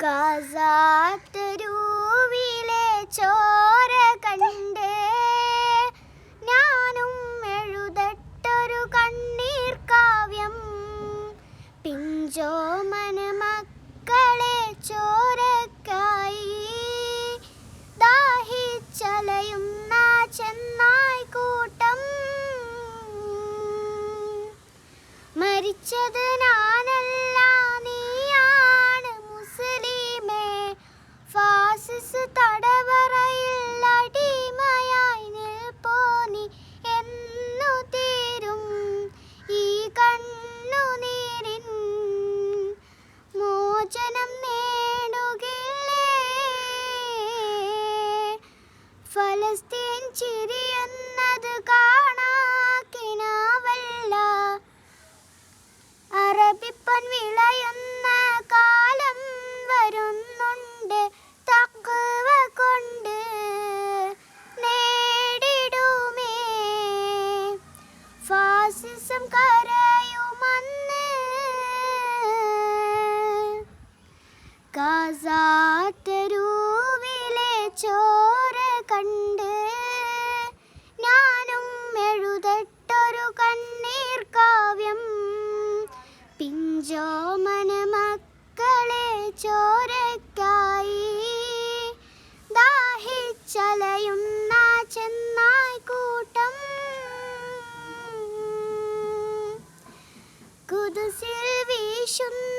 ഗാസാത്തെരുവിലെ ചോര കണ്ട് ഞാനും എഴുതട്ടൊരു കണ്ണീർ കാവ്യം. പിഞ്ചോമന മക്കളെ ചോരക്കായി ദാഹിച്ചലയുന്ന ചെന്നായ്ക്കൂട്ടം. മരിച്ചത് ഞാനല്ല, നീയാണ് മുസ്ലിമേ. ഫാസിസ് തടവറയിൽ അടിമയായി നിൽപ്പോ നീ. എന്നു തീരും ഈ കണ്ണുനീരിൻ മോചനം നേടുകില്ലേ? ഫലസ്തീൻ ചിരിയുന്നത് കാണാക്കിനാവല്ല. അറബിപ്പൻ വിളയുന്ന കാലം വരുന്നുണ്ട്. തഖ്വ കൊണ്ട് നേടിടുമേ ഫാസിസം കരയുമന്ന്. ഗാസാത്തെരുവിലെ ചോര കണ്ട് ഞാനും എഴുതട്ടൊരു കണ്ണീർ കാവ്യം. പിഞ്ചോമന മക്കളെ ചോരക്കായി ദാഹിച്ചലയുന്ന ചെന്നായ്ക്കൂട്ടം. ഖുദ്സിൽ വീശുന്ന